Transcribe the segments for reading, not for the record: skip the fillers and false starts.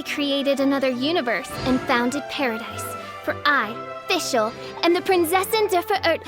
I created another universe and founded paradise. For I, Fischl, am the Prinzessin der Verirrt.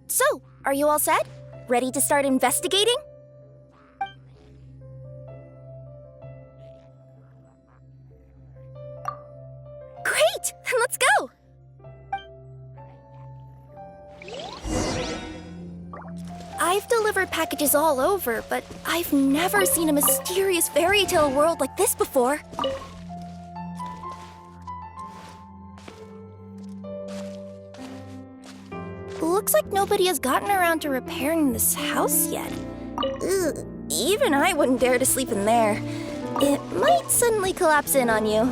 So, are you all set? Ready to start investigating? Great! Then let's go! I've delivered packages all over, but I've never seen a mysterious fairy tale world like this before. Looks like nobody has gotten around to repairing this house yet. Ugh, even I wouldn't dare to sleep in there. It might suddenly collapse in on you.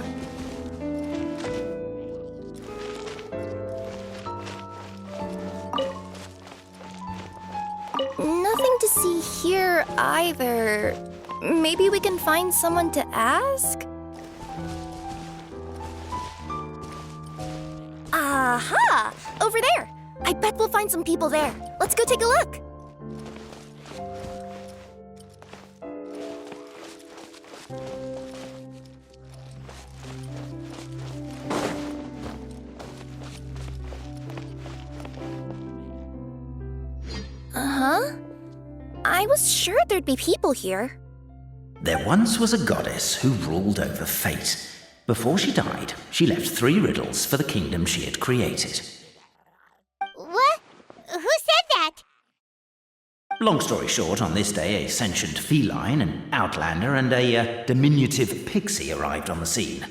Nothing to see here either. Maybe we can find someone to ask? Aha! Over there! I bet we'll find some people there. Let's go take a look. Uh-huh. I was sure there'd be people here. There once was a goddess who ruled over fate. Before she died, she left 3 riddles for the kingdom she had created. What? Who said that? Long story short, on this day, a sentient feline, an outlander, and a diminutive pixie arrived on the scene.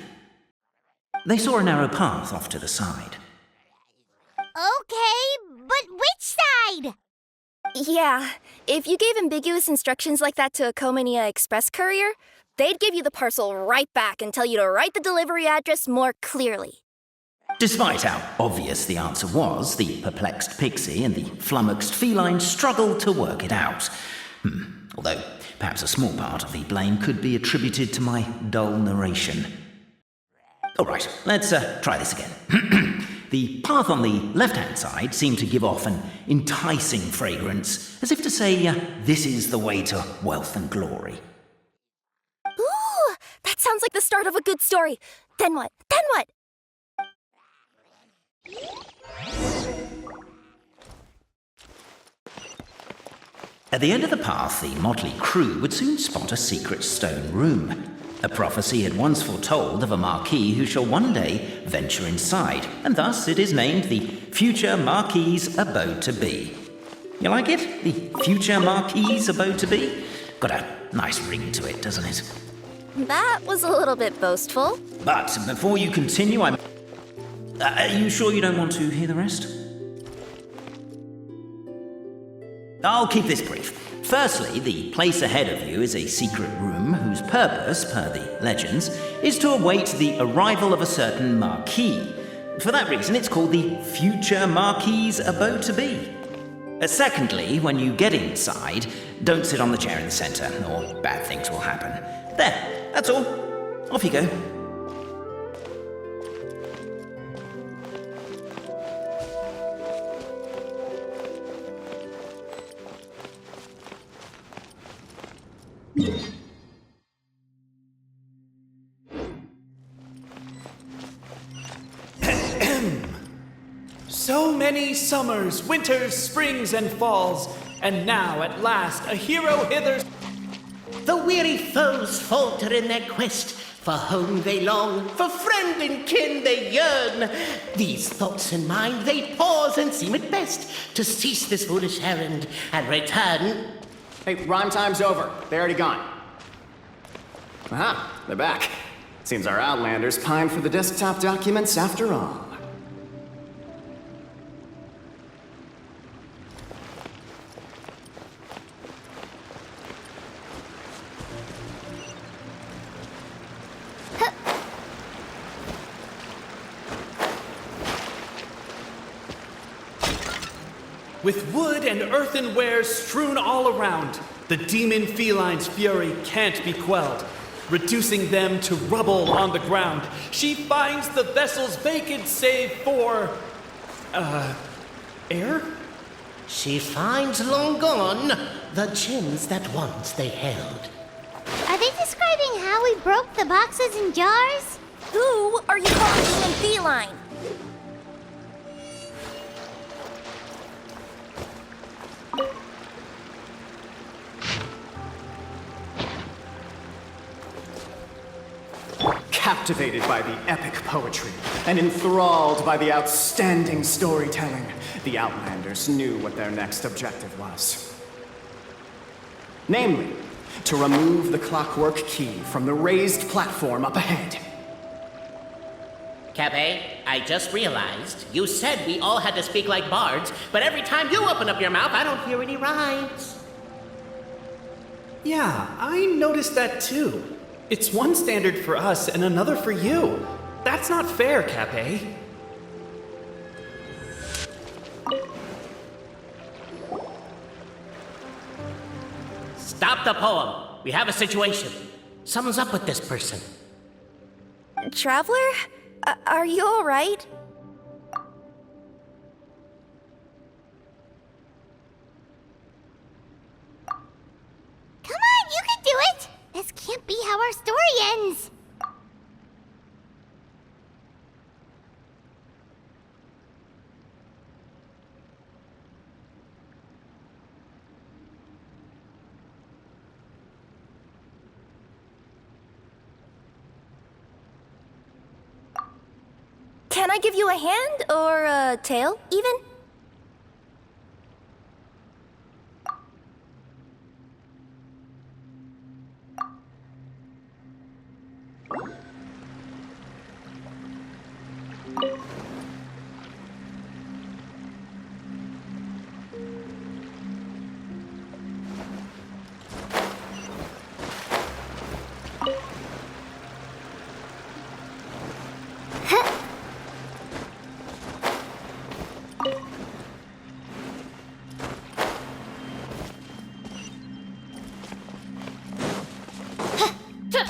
They saw a narrow path off to the side. Okay, but which side? Yeah, if you gave ambiguous instructions like that to a Comania Express courier, they'd give you the parcel right back and tell you to write the delivery address more clearly. Despite how obvious the answer was, the perplexed pixie and the flummoxed feline struggled to work it out. Although, perhaps a small part of the blame could be attributed to my dull narration. All right, let's try this again. The path on the left-hand side seemed to give off an enticing fragrance, as if to say, this is the way to wealth and glory. Ooh, that sounds like the start of a good story. Then what? Then what? At the end of the path, the motley crew would soon spot a secret stone room. A prophecy had once foretold of a Marquis who shall one day venture inside, and thus it is named the Future Marquis's Abode to Be. You like it? The Future Marquis's Abode to Be? Got a nice ring to it, doesn't it? That was a little bit boastful. But before you continue, are you sure you don't want to hear the rest? I'll keep this brief. Firstly, the place ahead of you is a secret room whose purpose, per the legends, is to await the arrival of a certain Marquis. For that reason, it's called the Future Marquis's Abode to Be. Secondly, when you get inside, don't sit on the chair in the centre, or bad things will happen. There, that's all. Off you go. So many summers, winters, springs, and falls, and now at last a hero hither. The weary foes falter in their quest. For home they long, for friend and kin they yearn. These thoughts in mind they pause and seem it best to cease this foolish errand and return. Hey, rhyme time's over. They're already gone. Aha, they're back. Seems our Outlanders pined for the desktop documents after all. With wood and earthenware strewn all around, the demon feline's fury can't be quelled. Reducing them to rubble on the ground, she finds the vessel's vacant save for... air? She finds long gone the gems that once they held. Are they describing how we broke the boxes and jars? Who are you calling demon feline? Captivated by the epic poetry and enthralled by the outstanding storytelling, the Outlanders knew what their next objective was. Namely, to remove the clockwork key from the raised platform up ahead. Cappy, I just realized you said we all had to speak like bards, but every time you open up your mouth, I don't hear any rhymes. Yeah, I noticed that too. It's one standard for us and another for you. That's not fair, Cappy. Stop the poem. We have a situation. Something's up with this person. Traveler? Are you alright? Come on, you can do it! This can't be how our story ends. Can I give you a hand or a tail, even?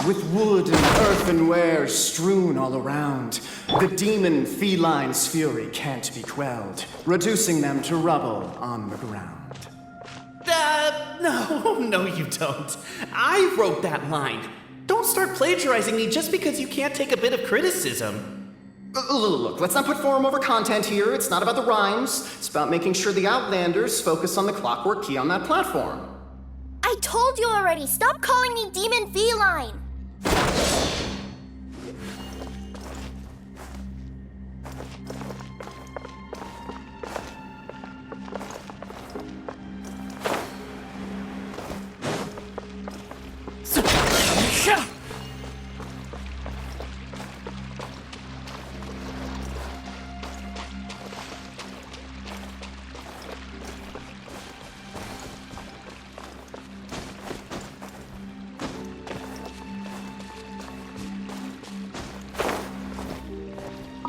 With wood and earthenware strewn all around, the demon feline's fury can't be quelled, reducing them to rubble on the ground. No, you don't. I wrote that line. Don't start plagiarizing me just because you can't take a bit of criticism. Look, let's not put form over content here. It's not about the rhymes. It's about making sure the Outlanders focus on the clockwork key on that platform. I told you already, stop calling me Demon Feline!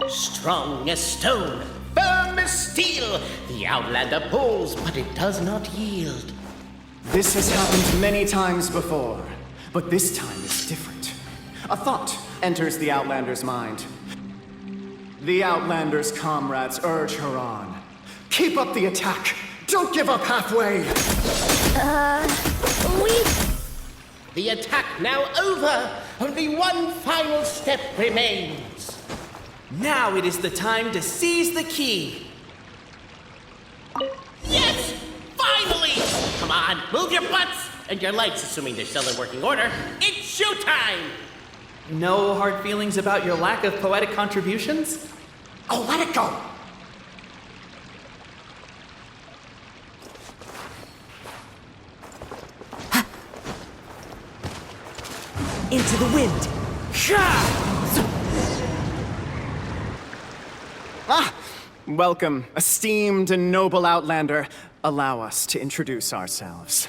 Strong as stone, firm as steel, the Outlander pulls, but it does not yield. This has happened many times before, but this time is different. A thought enters the Outlander's mind. The Outlander's comrades urge her on. Keep up the attack! Don't give up halfway! The attack now over! Only one final step remains. Now it is the time to seize the key. Yes! Finally! Come on, move your butts! And your lights, assuming they're still in working order. It's showtime! No hard feelings about your lack of poetic contributions? Oh, let it go! Into the wind. Welcome, esteemed and noble Outlander. Allow us to introduce ourselves.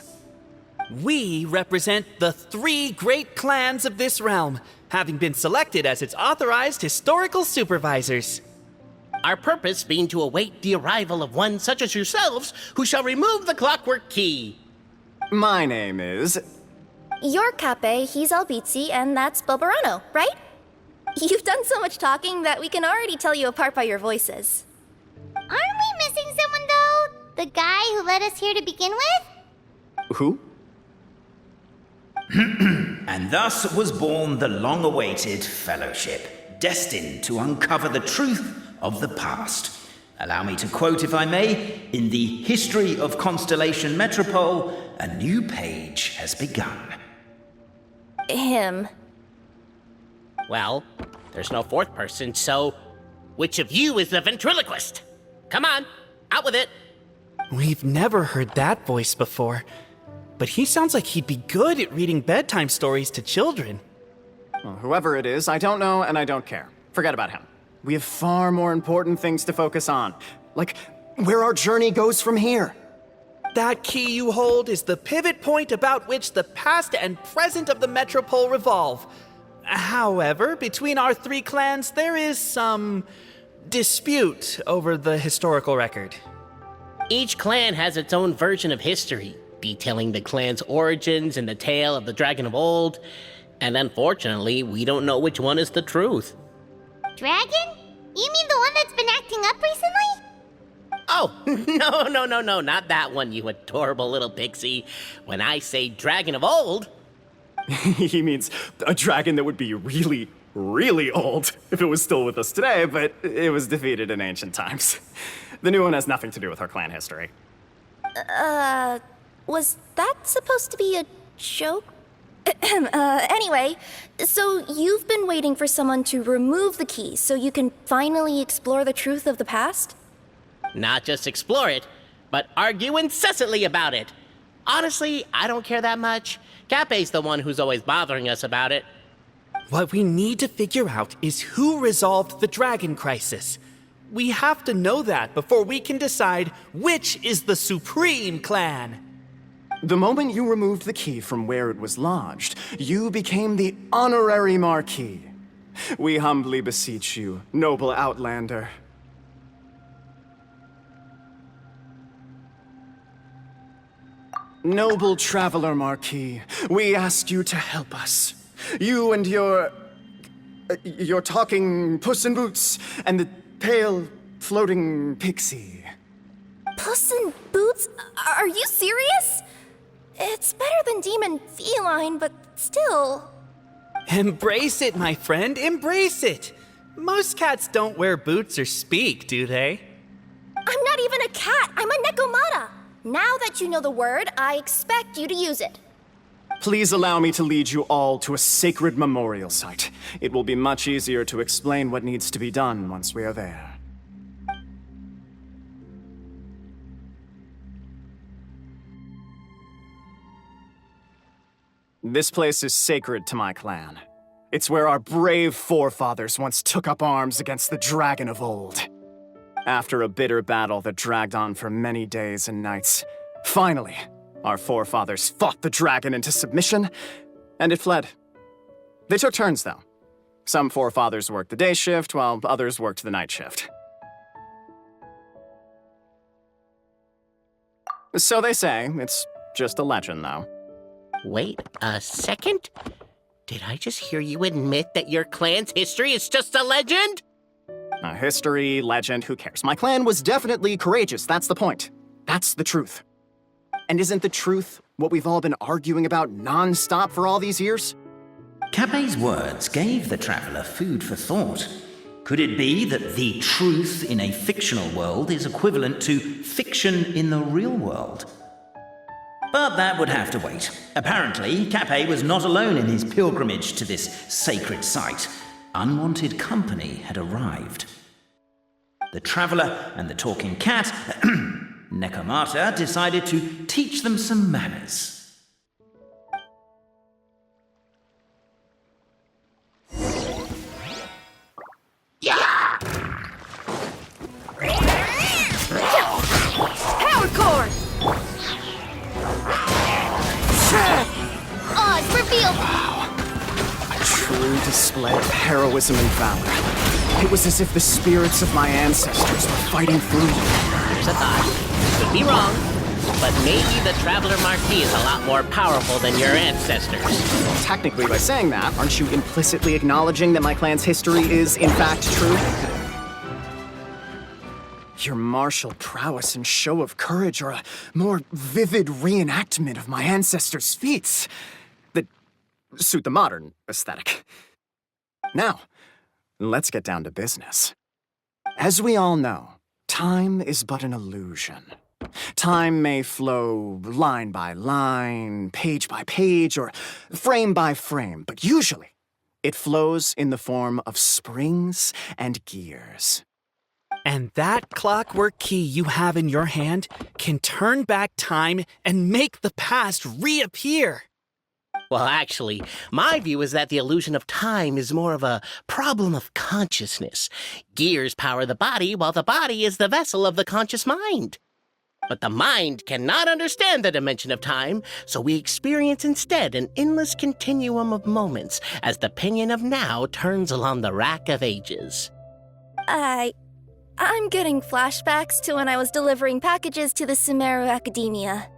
We represent the 3 great clans of this realm, having been selected as its authorized historical supervisors. Our purpose being to await the arrival of one such as yourselves who shall remove the clockwork key. My name is... You're Cape, he's Albizzi, and that's Bobarano, right? You've done so much talking that we can already tell you apart by your voices. Aren't we missing someone, though? The guy who led us here to begin with? Who? And thus was born the long-awaited Fellowship, destined to uncover the truth of the past. Allow me to quote, if I may, in the history of Constellation Metropole, a new page has begun. Him. Well, there's no fourth person, so which of you is the ventriloquist? Come on, out with it. We've never heard that voice before, but he sounds like he'd be good at reading bedtime stories to children. Well, whoever it is, I don't know and I don't care. Forget about him. We have far more important things to focus on. Like, where our journey goes from here. That key you hold is the pivot point about which the past and present of the Metropole revolve. However, between our three clans, there is some dispute over the historical record. Each clan has its own version of history, detailing the clan's origins and the tale of the Dragon of Old, and unfortunately, we don't know which one is the truth. Dragon? You mean the one that's been acting up recently? Oh, no, not that one, you adorable little pixie. When I say Dragon of Old... He means a dragon that would be really, really old if it was still with us today, but it was defeated in ancient times. The new one has nothing to do with our clan history. Was that supposed to be a joke? Anyway, so you've been waiting for someone to remove the key so you can finally explore the truth of the past? Not just explore it, but argue incessantly about it. Honestly, I don't care that much. Cape's the one who's always bothering us about it. What we need to figure out is who resolved the dragon crisis. We have to know that before we can decide which is the supreme clan. The moment you removed the key from where it was lodged, you became the honorary Marquis. We humbly beseech you, noble Outlander. Noble Traveler Marquis, we ask you to help us. You and your talking Puss in Boots and the pale floating pixie. Puss in Boots? Are you serious? It's better than demon feline, but still. Embrace it, my friend, embrace it. Most cats don't wear boots or speak, do they? I'm not even a cat, I'm a Nekomata. Now that you know the word, I expect you to use it. Please allow me to lead you all to a sacred memorial site. It will be much easier to explain what needs to be done once we are there. This place is sacred to my clan. It's where our brave forefathers once took up arms against the Dragon of Old. After a bitter battle that dragged on for many days and nights, finally, our forefathers fought the dragon into submission, and it fled. They took turns, though. Some forefathers worked the day shift, while others worked the night shift. So they say. It's just a legend, though. Wait a second? Did I just hear you admit that your clan's history is just a legend? History, legend, who cares? My clan was definitely courageous, that's the point. That's the truth. And isn't the truth what we've all been arguing about non-stop for all these years? Cape's words gave the traveler food for thought. Could it be that the truth in a fictional world is equivalent to fiction in the real world? But that would have to wait. Apparently, Cape was not alone in his pilgrimage to this sacred site. Unwanted company had arrived. The traveler and the talking cat, Nekomata, decided to teach them some manners. Power cord! Oz, reveal! True display of heroism and valor. It was as if the spirits of my ancestors were fighting through me. Here's a thought. Could be wrong, but maybe the Traveler Marquis is a lot more powerful than your ancestors. Technically, by saying that, aren't you implicitly acknowledging that my clan's history is, in fact, true? Your martial prowess and show of courage are a more vivid reenactment of my ancestors' feats that suit the modern aesthetic. Now, let's get down to business. As we all know, time is but an illusion. Time may flow line by line, page by page, or frame by frame, but usually, It flows in the form of springs and gears. And that clockwork key you have in your hand can turn back time and make the past reappear. Well, actually, my view is that the illusion of time is more of a problem of consciousness. Gears power the body, while the body is the vessel of the conscious mind. But the mind cannot understand the dimension of time, so we experience instead an endless continuum of moments as the pinion of now turns along the rack of ages. I'm getting flashbacks to when I was delivering packages to the Sumeru Academia.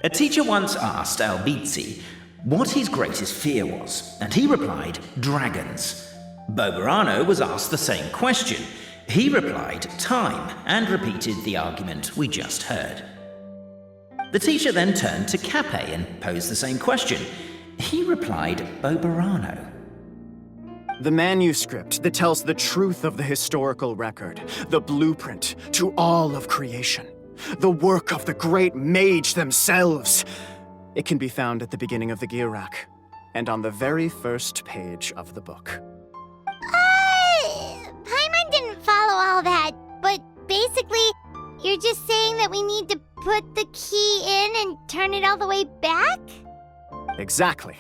A teacher once asked Albizzi what his greatest fear was, and he replied, dragons. Bobarano was asked the same question. He replied, time, and repeated the argument we just heard. The teacher then turned to Cape and posed the same question. He replied, Bobarano. The manuscript that tells the truth of the historical record, the blueprint to all of creation, the work of the great mage themselves. It can be found at the beginning of the gear rack, and on the very first page of the book. Paimon didn't follow all that, but basically, you're just saying that we need to put the key in and turn it all the way back? Exactly.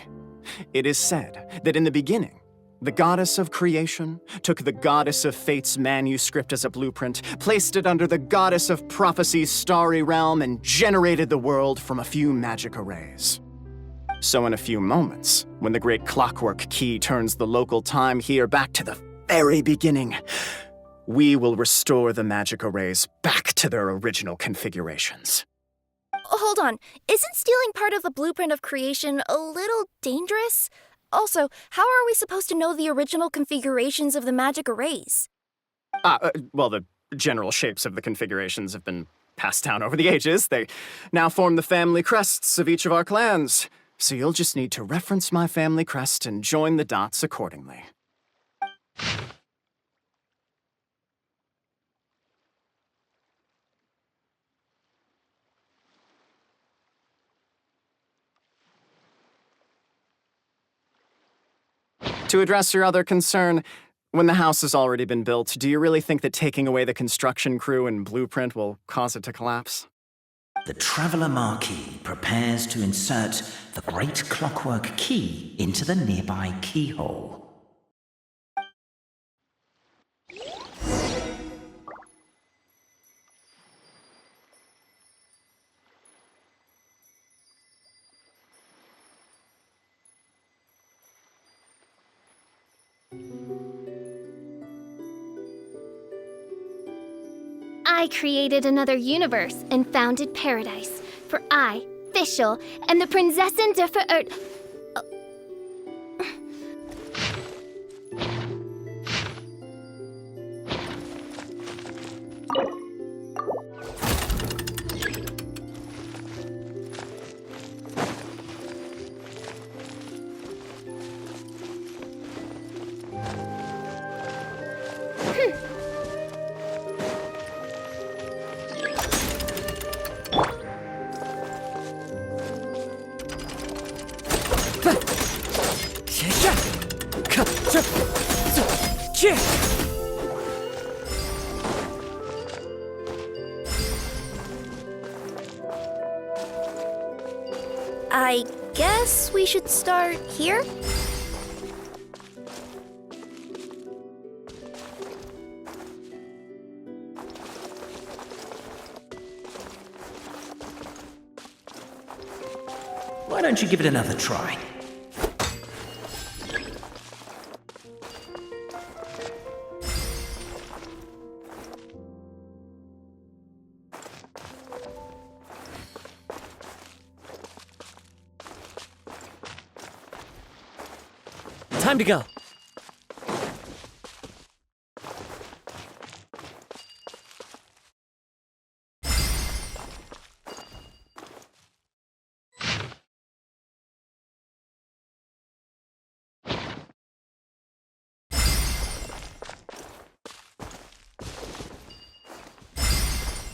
It is said that in the beginning, the goddess of creation took the goddess of fate's manuscript as a blueprint, placed it under the goddess of prophecy's starry realm, and generated the world from a few magic arrays. So in a few moments, when the great clockwork key turns the local time here back to the very beginning, we will restore the magic arrays back to their original configurations. Hold on, isn't stealing part of the blueprint of creation a little dangerous? Also, how are we supposed to know the original configurations of the magic arrays? Well, the general shapes of the configurations have been passed down over the ages. They now form the family crests of each of our clans. So you'll just need to reference my family crest and join the dots accordingly. To address your other concern, when the house has already been built, do you really think that taking away the construction crew and blueprint will cause it to collapse? The Traveller Marquis prepares to insert the great clockwork key into the nearby keyhole. I created another universe and founded paradise, for I, Fischl, am the Prinzessin der Verirrt. I guess we should start here? Why don't you give it another try? Time to go.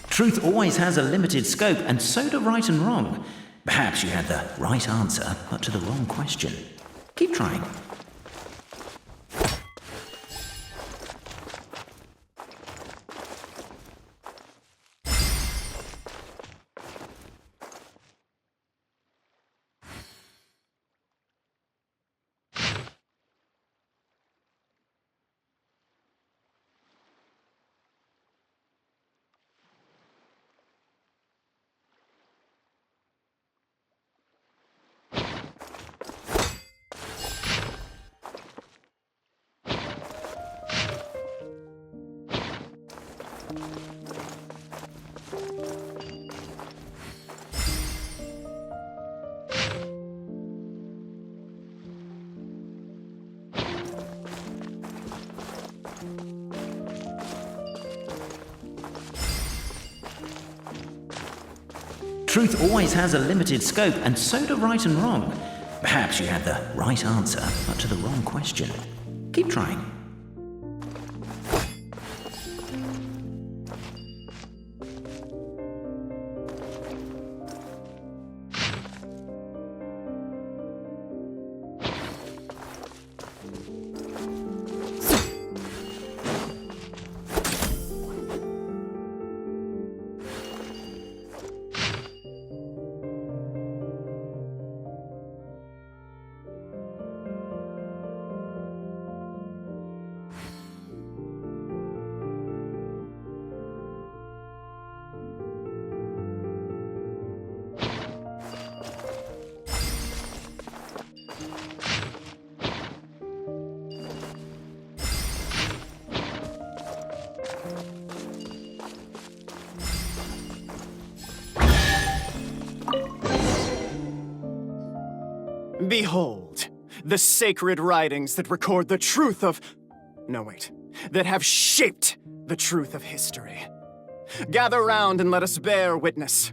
Truth always has a limited scope, and so do right and wrong. Perhaps you had the right answer, but to the wrong question. Keep trying. Truth always has a limited scope, and so do right and wrong. Perhaps you had the right answer, but to the wrong question. Keep trying. Behold, the sacred writings that record the truth of... No, wait. That have shaped the truth of history. Gather round and let us bear witness.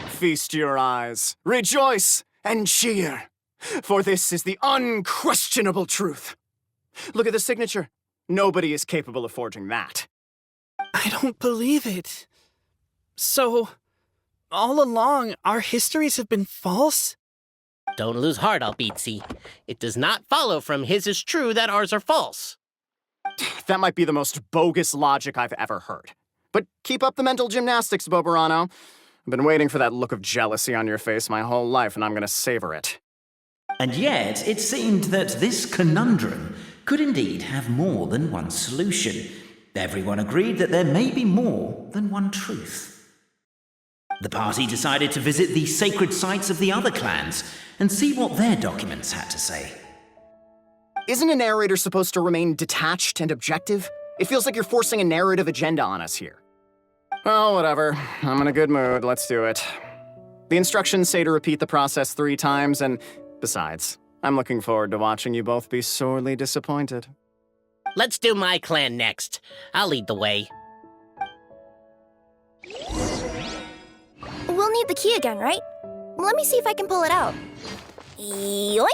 Feast your eyes, rejoice, and cheer, for this is the unquestionable truth. Look at the signature. Nobody is capable of forging that. I don't believe it. So, all along, our histories have been false? Don't lose heart, Albizzi. It does not follow from his is true that ours are false. That might be the most bogus logic I've ever heard. But keep up the mental gymnastics, Boberano. I've been waiting for that look of jealousy on your face my whole life, and I'm gonna savor it. And yet, it seemed that this conundrum could indeed have more than one solution. Everyone agreed that there may be more than one truth. The party decided to visit the sacred sites of the other clans and see what their documents had to say. Isn't a narrator supposed to remain detached and objective? It feels like you're forcing a narrative agenda on us here. Well, whatever. I'm in a good mood. Let's do it. The instructions say to repeat the process 3 times, and besides, I'm looking forward to watching you both be sorely disappointed. Let's do my clan next. I'll lead the way. We'll need the key again, right? Let me see if I can pull it out. Yoink!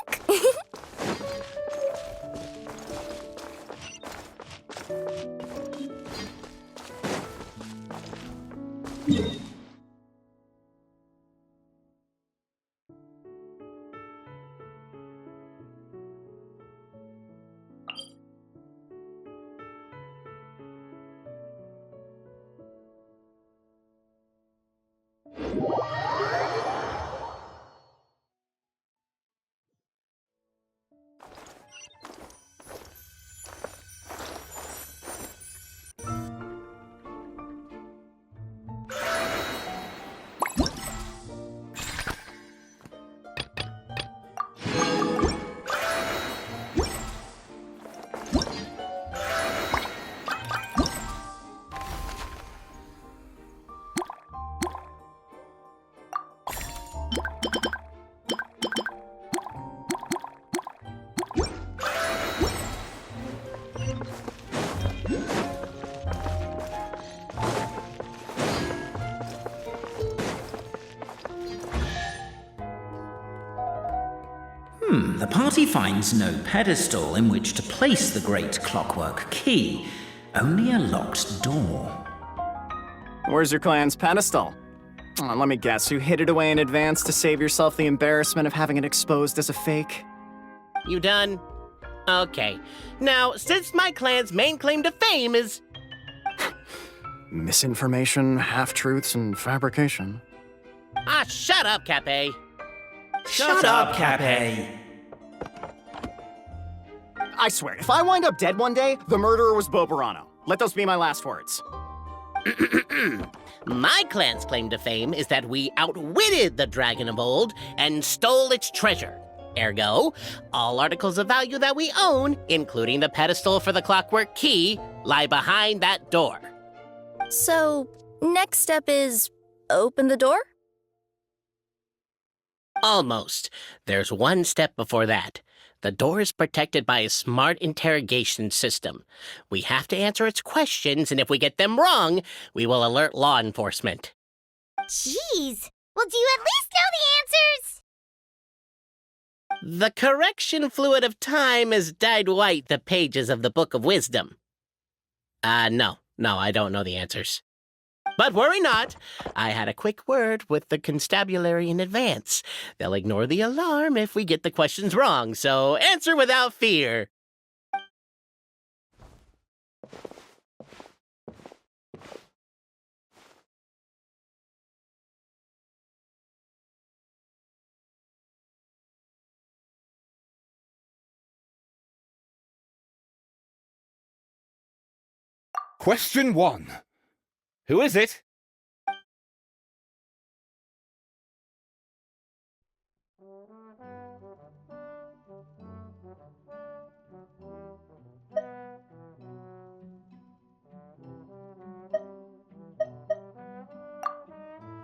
The party finds no pedestal in which to place the great clockwork key, only a locked door. Where's your clan's pedestal? Oh, let me guess, you hid it away in advance to save yourself the embarrassment of having it exposed as a fake? You done? Okay. Now, since my clan's main claim to fame is... Misinformation, half-truths, and fabrication. Ah, shut up, Cape. Shut up, Cape! I swear, if I wind up dead one day, the murderer was Bo Burano. Let those be my last words. My clan's claim to fame is that we outwitted the Dragon of Old and stole its treasure. Ergo, all articles of value that we own, including the pedestal for the clockwork key, lie behind that door. So, next step is open the door? Almost. There's one step before that. The door is protected by a smart interrogation system. We have to answer its questions, and if we get them wrong, we will alert law enforcement. Jeez. Well, do you at least know the answers? The correction fluid of time has dyed white the pages of the Book of Wisdom. No, I don't know the answers. But worry not. I had a quick word with the constabulary in advance. They'll ignore the alarm if we get the questions wrong, so answer without fear. Question 1. Who is it?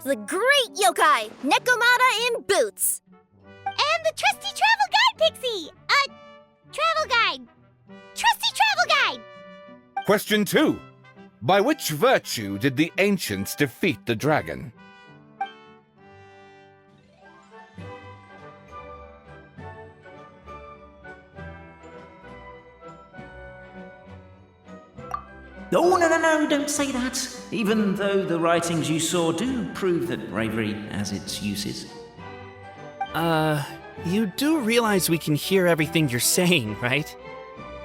The great yokai, Nekomata in boots. And the trusty travel guide, Pixie! Travel guide! Trusty travel guide! Question 2. By which virtue did the ancients defeat the dragon? Oh, no, don't say that. Even though the writings you saw do prove that bravery has its uses. You do realize we can hear everything you're saying, right?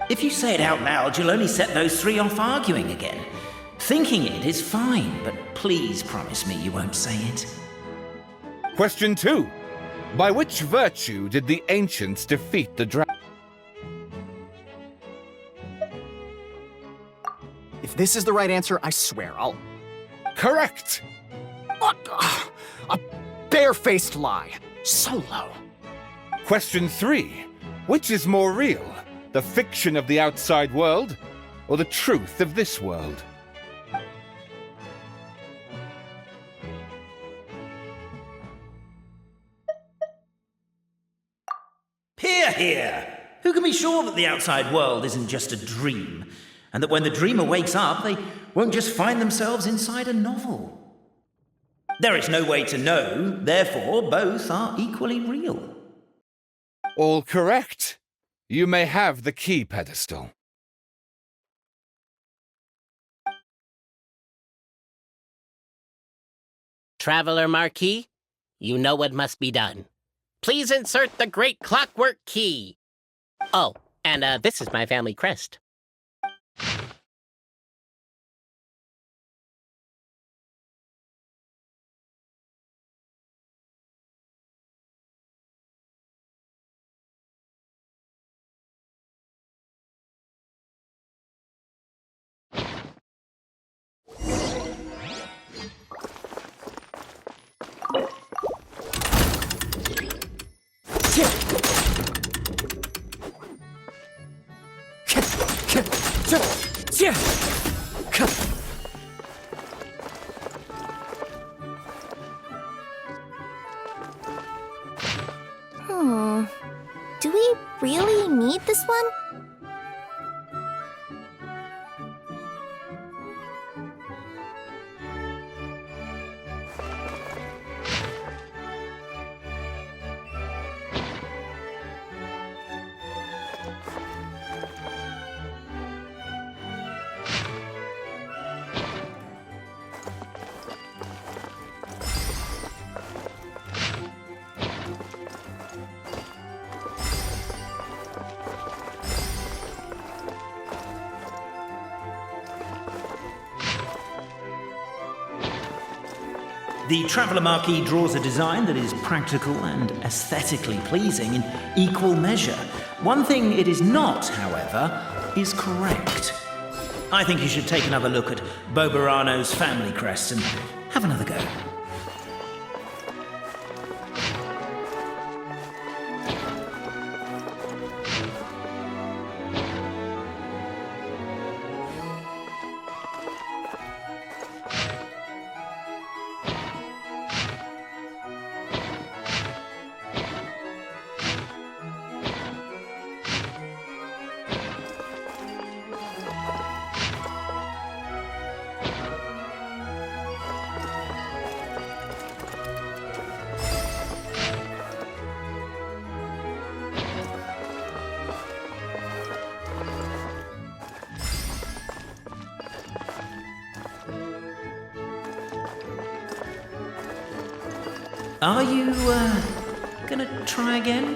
If you say it out loud, you'll only set those three off arguing again. Thinking it is fine, but please promise me you won't say it. Question 2. By which virtue did the ancients defeat the dragon? If this is the right answer, I swear I'll... Correct! What? A barefaced lie. So low. Question 3. Which is more real? The fiction of the outside world, or the truth of this world? Hear, hear! Who can be sure that the outside world isn't just a dream, and that when the dreamer wakes up, they won't just find themselves inside a novel? There is no way to know, therefore both are equally real. All correct. You may have the key pedestal. Traveler Marquis, you know what must be done. Please insert the great clockwork key. Oh, and this is my family crest. Do we really need this one? The Traveller Marquis draws a design that is practical and aesthetically pleasing in equal measure. One thing it is not, however, is correct. I think you should take another look at Bobarano's family crest and have another go. Are you, gonna try again?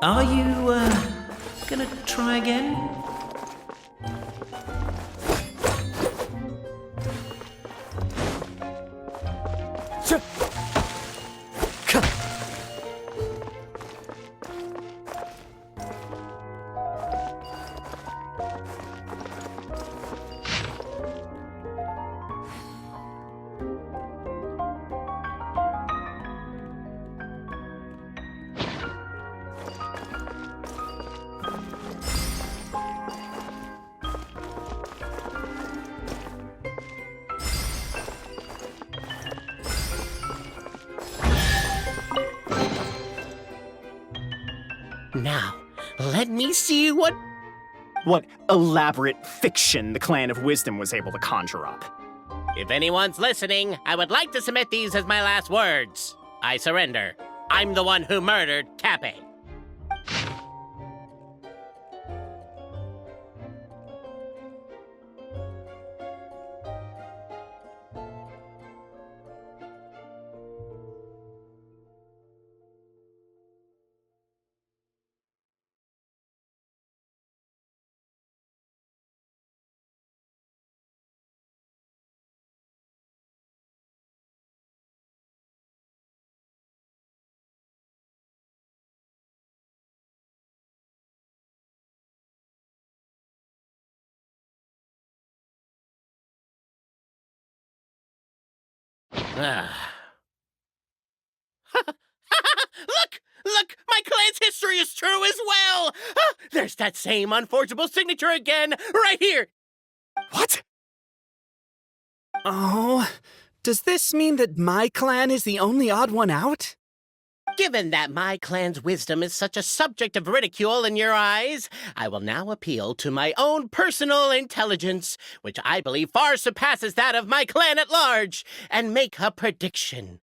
Are you, gonna try again? Now, let me see what... What elaborate fiction the Clan of Wisdom was able to conjure up. If anyone's listening, I would like to submit these as my last words. I surrender. I'm the one who murdered Cappy. Look! Look! My clan's history is true as well! There's that same unforgeable signature again, right here! What? Oh, does this mean that my clan is the only odd one out? Given that my clan's wisdom is such a subject of ridicule in your eyes, I will now appeal to my own personal intelligence, which I believe far surpasses that of my clan at large, and make a prediction.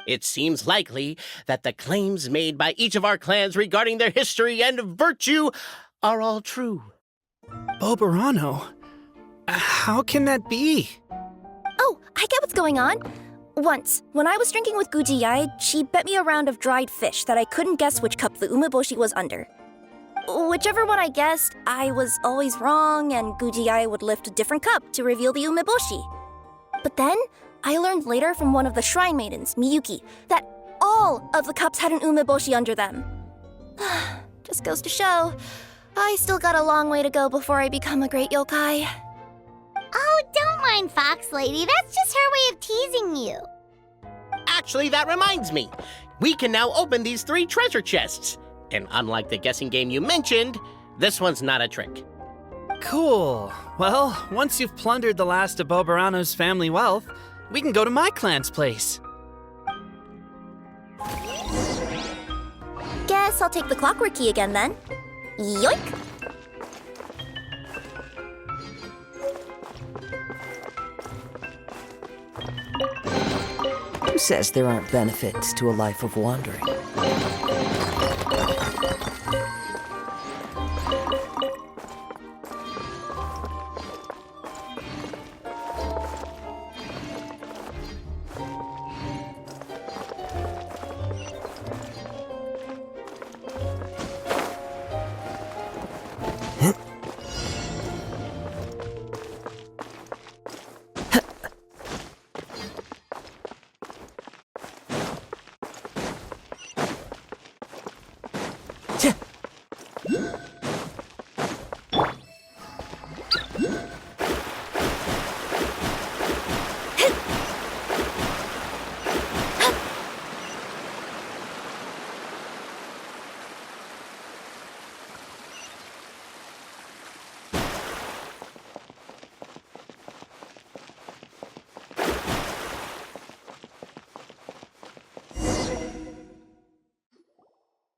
It seems likely that the claims made by each of our clans regarding their history and virtue are all true. Boberano? How can that be? Oh, I get what's going on. Once, when I was drinking with Gujiyai, she bet me a round of dried fish that I couldn't guess which cup the umeboshi was under. Whichever one I guessed, I was always wrong, and Gujiyai would lift a different cup to reveal the umeboshi. But then, I learned later from one of the shrine maidens, Miyuki, that all of the cups had an umeboshi under them. Just goes to show, I still got a long way to go before I become a great yokai. Oh, don't mind Fox Lady. That's just her way of teasing you. Actually, that reminds me. We can now open these 3 treasure chests. And unlike the guessing game you mentioned, this one's not a trick. Cool. Well, once you've plundered the last of Boberano's family wealth, we can go to my clan's place. Guess I'll take the clockwork key again then. Yoink! Who says there aren't benefits to a life of wandering?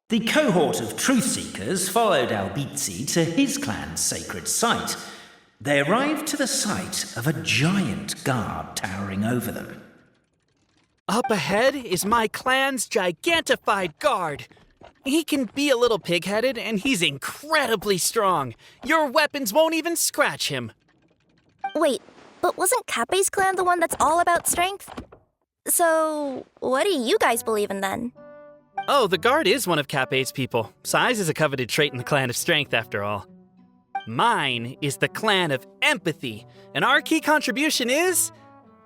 The cohort of truth seekers followed Albizzi to his clan's sacred site. They arrived to the site of a giant guard towering over them. Up ahead is my clan's gigantified guard. He can be a little pig-headed, and he's incredibly strong. Your weapons won't even scratch him. Wait, but wasn't Kappei's clan the one that's all about strength? So, what do you guys believe in then? Oh, the guard is one of Kappei's people. Size is a coveted trait in the clan of strength, after all. Mine is the clan of empathy, and our key contribution is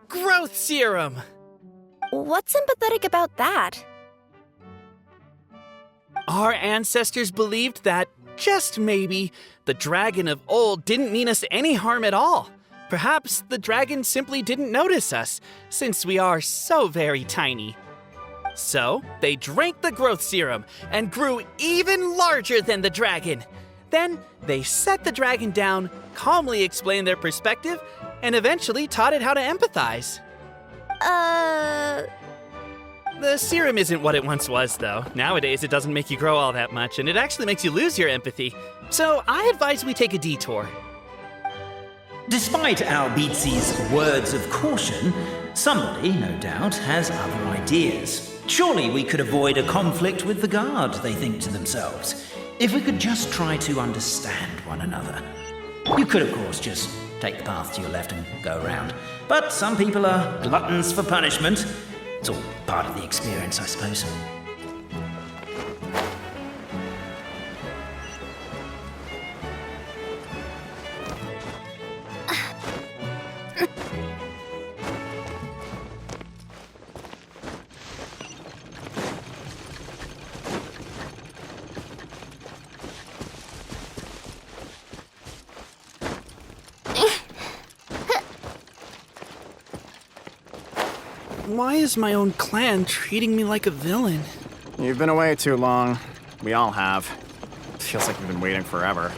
growth serum. What's empathetic about that? Our ancestors believed that, just maybe, the dragon of old didn't mean us any harm at all. Perhaps the dragon simply didn't notice us, since we are so very tiny. So, they drank the growth serum and grew even larger than the dragon. Then, they set the dragon down, calmly explained their perspective, and eventually taught it how to empathize. The serum isn't what it once was, though. Nowadays, it doesn't make you grow all that much, and it actually makes you lose your empathy. So, I advise we take a detour. Despite Albizzi's words of caution, somebody, no doubt, has other ideas. Surely we could avoid a conflict with the guard, they think to themselves, if we could just try to understand one another. You could, of course, just take the path to your left and go around. But some people are gluttons for punishment. It's all part of the experience, I suppose. Why is my own clan treating me like a villain? You've been away too long. We all have. Feels like we've been waiting forever.